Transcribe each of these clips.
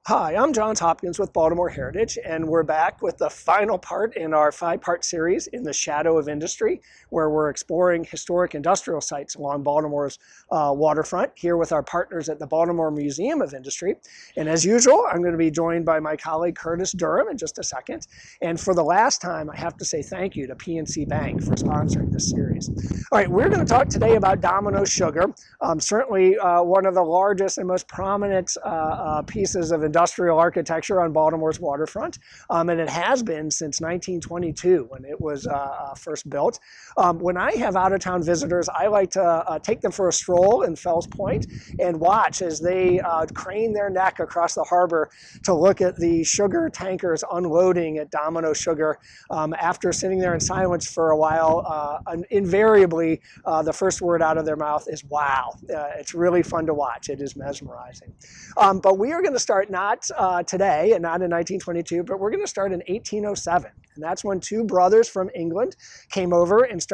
Hi, I'm Johns Hopkins with Baltimore Heritage, and we're back with the final part in our 5-part series in the shadow of industry, where we're exploring historic industrial sites along Baltimore's waterfront, here with our partners at the Baltimore Museum of Industry. And as usual, I'm going to be joined by my colleague Curtis Durham in just a second. And for the last time, I have to say thank you to PNC Bank for sponsoring this series. All right, we're going to talk today about Domino Sugar, certainly one of the largest and most prominent pieces of industrial architecture on Baltimore's waterfront, and it has been since 1922 when it was first built. When I have out-of-town visitors, I like to take them for a stroll in Fells Point and watch as they crane their neck across the harbor to look at the sugar tankers unloading at Domino Sugar. After sitting there in silence for a while, invariably the first word out of their mouth is wow. It's really fun to watch. It is mesmerizing. But we are going to start not today and not in 1922, but we're going to start in 1807. And that's when two brothers from England came over and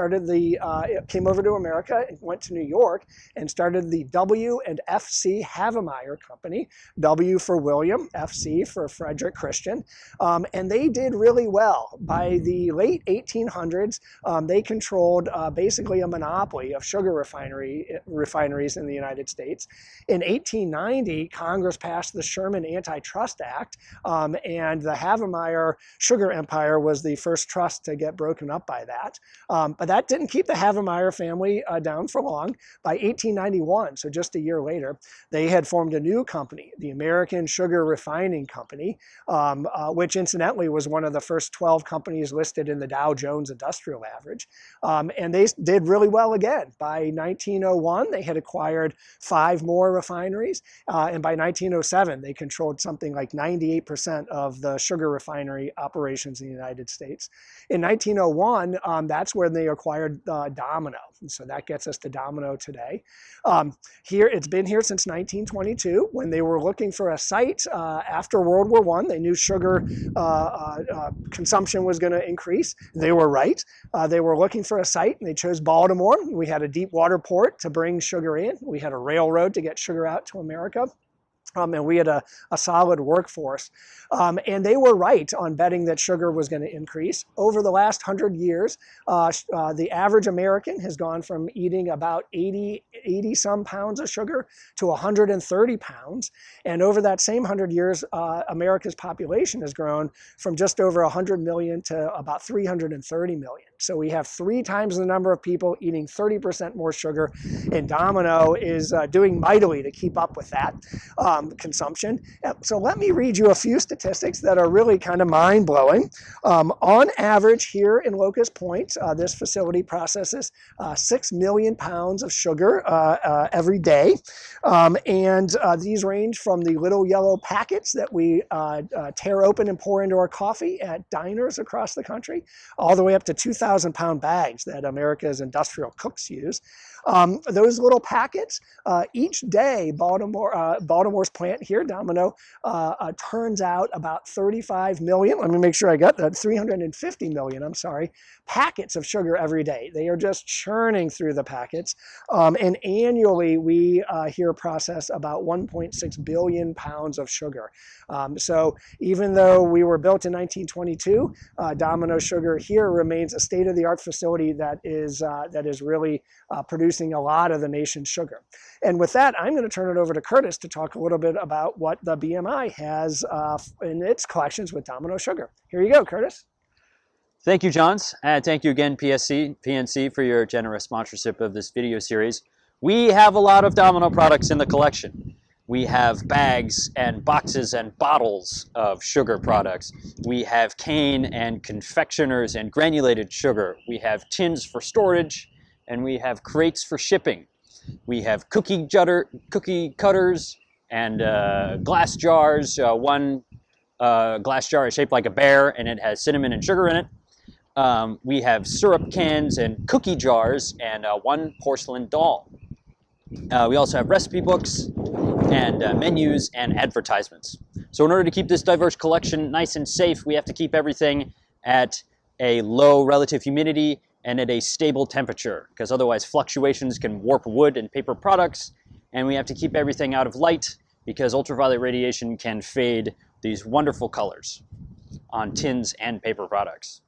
came over to America and went to New York and started the W and F.C. Havemeyer Company. W for William, F.C. for Frederick Christian. And they did really well. By the late 1800s, they controlled basically a monopoly of sugar refineries in the United States. In 1890, Congress passed the Sherman Antitrust Act, and the Havemeyer Sugar Empire was the first trust to get broken up by that. But that didn't keep the Havemeyer family down for long. By 1891, so just a year later, they had formed a new company, the American Sugar Refining Company, which incidentally was one of the first 12 companies listed in the Dow Jones Industrial Average. And they did really well again. By 1901, they had acquired 5 more refineries. And by 1907, they controlled something like 98% of the sugar refinery operations in the United States. In 1901, that's when they acquired Domino. And so that gets us to Domino today. It's been here since 1922. When they were looking for a site after World War I, they knew sugar consumption was going to increase. They were right. They were looking for a site, and they chose Baltimore. We had a deep water port to bring sugar in. We had a railroad to get sugar out to America. And we had a solid workforce. And they were right on betting that sugar was going to increase. Over the last 100 years, the average American has gone from eating about 80 some pounds of sugar to 130 pounds. And over that same 100 years, America's population has grown from just over 100 million to about 330 million. So we have 3 times the number of people eating 30% more sugar, and Domino is doing mightily to keep up with that consumption. So let me read you a few statistics that are really kind of mind-blowing. On average here in Locust Point, this facility processes 6 million pounds of sugar every day. And these range from the little yellow packets that we tear open and pour into our coffee at diners across the country, all the way up to 2,000-pound bags that America's industrial cooks use. Those little packets, each day Baltimore's plant here, Domino, turns out about 35 million, let me make sure I got that, 350 million, I'm sorry, packets of sugar every day. They are just churning through the packets. And annually, we here process about 1.6 billion pounds of sugar. So even though we were built in 1922, Domino Sugar here remains a state-of-the-art facility that is really producing a lot of the nation's sugar. And with that, I'm going to turn it over to Curtis to talk a little bit about what the BMI has in its collections with Domino Sugar. Here you go, Curtis. Thank you, Johns. And thank you again, PNC, for your generous sponsorship of this video series. We have a lot of Domino products in the collection. We have bags and boxes and bottles of sugar products. We have cane and confectioners and granulated sugar. We have tins for storage, and we have crates for shipping. We have cookie cutters and glass jars. One glass jar is shaped like a bear, and it has cinnamon and sugar in it. We have syrup cans and cookie jars and one porcelain doll. We also have recipe books and menus and advertisements. So in order to keep this diverse collection nice and safe, we have to keep everything at a low relative humidity and at a stable temperature, because otherwise fluctuations can warp wood and paper products, and we have to keep everything out of light because ultraviolet radiation can fade these wonderful colors on tins and paper products.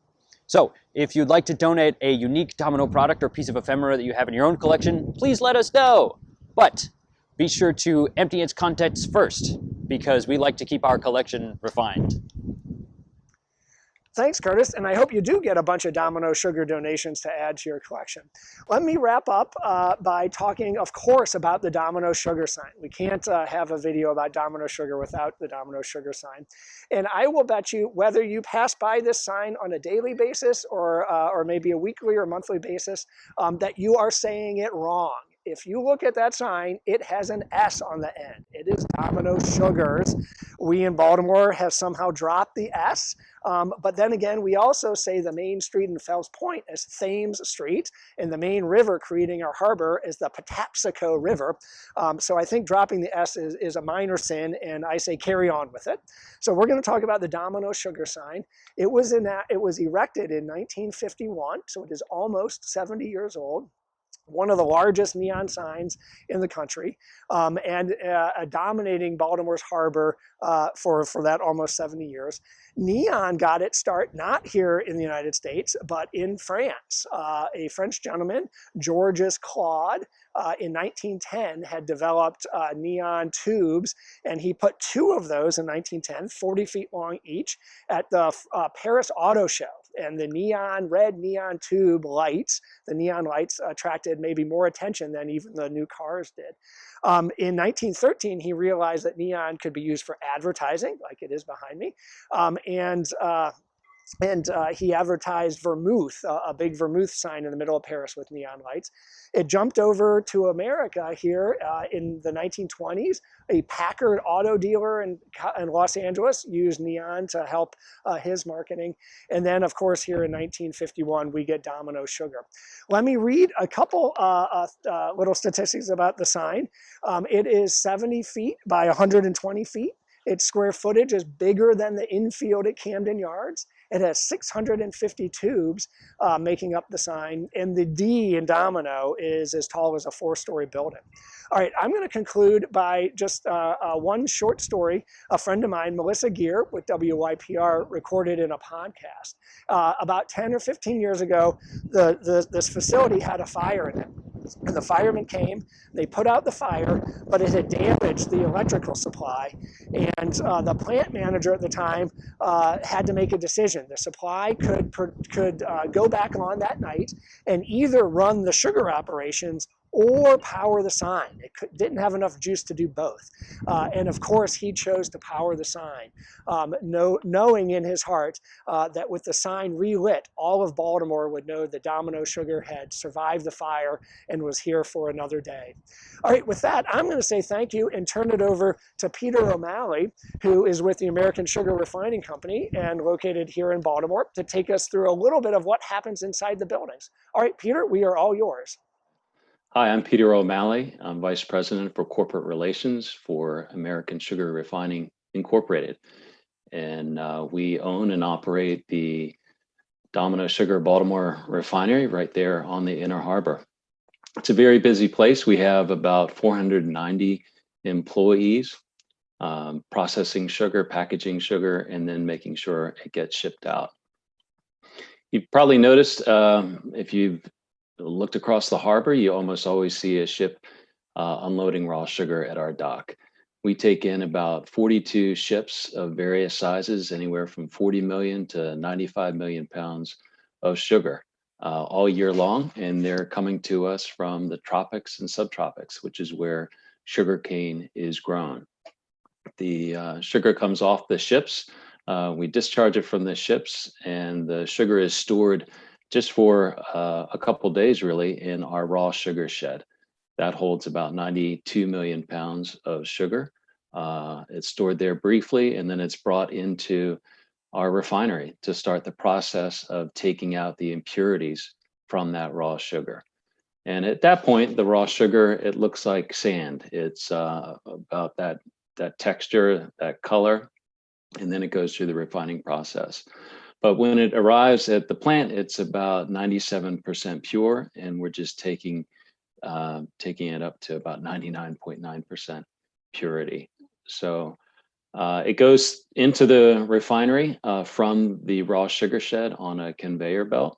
So if you'd like to donate a unique Domino product or piece of ephemera that you have in your own collection, please let us know. But be sure to empty its contents first, because we like to keep our collection refined. Thanks, Curtis, and I hope you do get a bunch of Domino Sugar donations to add to your collection. Let me wrap up by talking, of course, about the Domino Sugar sign. We can't have a video about Domino Sugar without the Domino Sugar sign. And I will bet you, whether you pass by this sign on a daily basis or maybe a weekly or monthly basis, that you are saying it wrong. If you look at that sign, it has an S on the end. It is Domino Sugars. We in Baltimore have somehow dropped the S. But then again, we also say the main street in Fells Point is Thames Street, and the main river creating our harbor is the Patapsco River. So I think dropping the S is a minor sin, and I say carry on with it. So we're going to talk about the Domino Sugar sign. It was erected in 1951, so it is almost 70 years old. One of the largest neon signs in the country, and dominating Baltimore's harbor for that almost 70 years. Neon got its start not here in the United States, but in France. A French gentleman, Georges Claude, in 1910 had developed neon tubes, and he put two of those in 1910, 40 feet long each, at the Paris Auto Show. And the red neon tube lights, the neon lights attracted maybe more attention than even the new cars did. In 1913, he realized that neon could be used for advertising, like it is behind me, and he advertised vermouth, a big vermouth sign in the middle of Paris with neon lights. It jumped over to America here in the 1920s. A Packard auto dealer in Los Angeles used neon to help his marketing. And then, of course, here in 1951, we get Domino Sugar. Let me read a couple little statistics about the sign. It is 70 feet by 120 feet. Its square footage is bigger than the infield at Camden Yards. It has 650 tubes making up the sign, and the D in Domino is as tall as a 4-story building. All right, I'm going to conclude by just one short story. A friend of mine, Melissa Gear with WYPR, recorded in a podcast. About 10 or 15 years ago, this facility had a fire in it. And the firemen came, they put out the fire, but it had damaged the electrical supply. And the plant manager at the time had to make a decision. The supply could go back on that night and either run the sugar operations or power the sign. It didn't have enough juice to do both. And of course, he chose to power the sign, knowing in his heart that with the sign relit, all of Baltimore would know that Domino Sugar had survived the fire and was here for another day. All right, with that, I'm going to say thank you and turn it over to Peter O'Malley, who is with the American Sugar Refining Company and located here in Baltimore, to take us through a little bit of what happens inside the buildings. All right, Peter, we are all yours. Hi, I'm Peter O'Malley. I'm Vice President for Corporate Relations for American Sugar Refining Incorporated. And we own and operate the Domino Sugar Baltimore refinery right there on the Inner Harbor. It's a very busy place. We have about 490 employees processing sugar, packaging sugar, and then making sure it gets shipped out. You've probably noticed if you've looked across the harbor, you almost always see a ship unloading raw sugar at our dock. We take in about 42 ships of various sizes, anywhere from 40 million to 95 million pounds of sugar all year long. And they're coming to us from the tropics and subtropics, which is where sugarcane is grown. The sugar comes off the ships. We discharge it from the ships, and the sugar is stored just for a couple days, really, in our raw sugar shed. That holds about 92 million pounds of sugar. It's stored there briefly, and then it's brought into our refinery to start the process of taking out the impurities from that raw sugar. And at that point, the raw sugar, it looks like sand. It's about that texture, that color, and then it goes through the refining process. But when it arrives at the plant, it's about 97% pure, and we're just taking it up to about 99.9% purity. So it goes into the refinery from the raw sugar shed on a conveyor belt,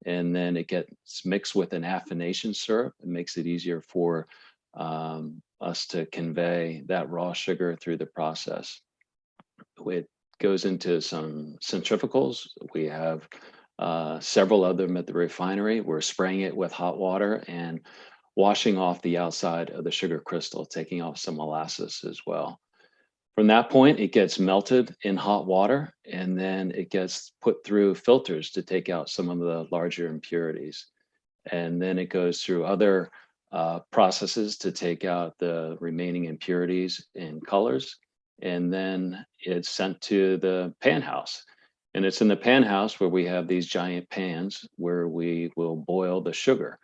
and then it gets mixed with an affination syrup. It makes it easier for us to convey that raw sugar through the process. It goes into some centrifugals. We have several of them at the refinery. We're spraying it with hot water and washing off the outside of the sugar crystal, taking off some molasses as well. From that point, it gets melted in hot water, and then it gets put through filters to take out some of the larger impurities. And then it goes through other processes to take out the remaining impurities and colors. And then it's sent to the pan house. And it's in the pan house where we have these giant pans where we will boil the sugar.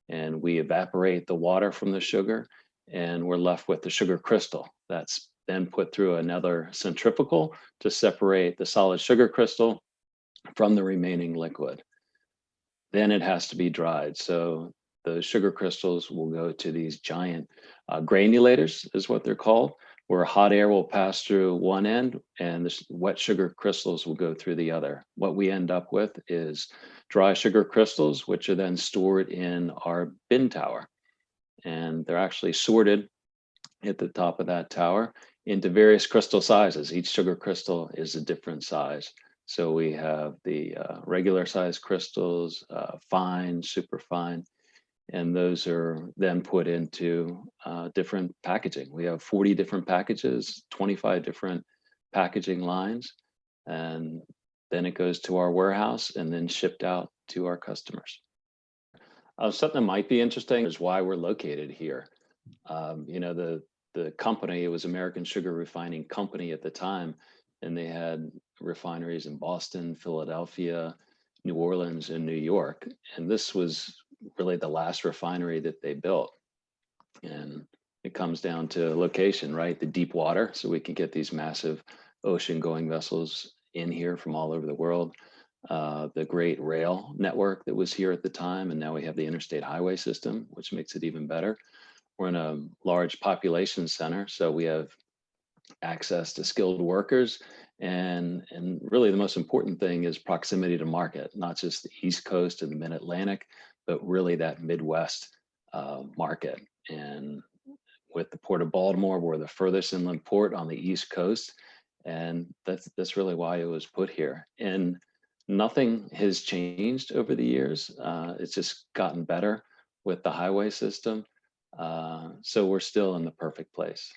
And we evaporate the water from the sugar, and we're left with the sugar crystal. That's then put through another centrifugal to separate the solid sugar crystal from the remaining liquid. Then it has to be dried. So the sugar crystals will go to these giant granulators, is what they're called, where hot air will pass through one end and the wet sugar crystals will go through the other. What we end up with is dry sugar crystals, which are then stored in our bin tower. And they're actually sorted at the top of that tower into various crystal sizes. Each sugar crystal is a different size. So we have the regular size crystals, fine, super fine, and those are then put into different packaging. We have 40 different packages, 25 different packaging lines, and then it goes to our warehouse and then shipped out to our customers. Something that might be interesting is why we're located here. You know, the company, it was American Sugar Refining Company at the time, and they had refineries in Boston, Philadelphia, New Orleans, and New York. And this was really the last refinery that they built. And it comes down to location, right? The deep water, so we can get these massive ocean going vessels in here from all over the world. The great rail network that was here at the time, and now we have the interstate highway system, which makes it even better. We're in a large population center, so we have access to skilled workers, and really the most important thing is proximity to market, not just the East Coast and the Mid-Atlantic, but really that Midwest market. And with the Port of Baltimore, we're the furthest inland port on the East Coast, and that's really why it was put here. And nothing has changed over the years. It's just gotten better with the highway system. So we're still in the perfect place.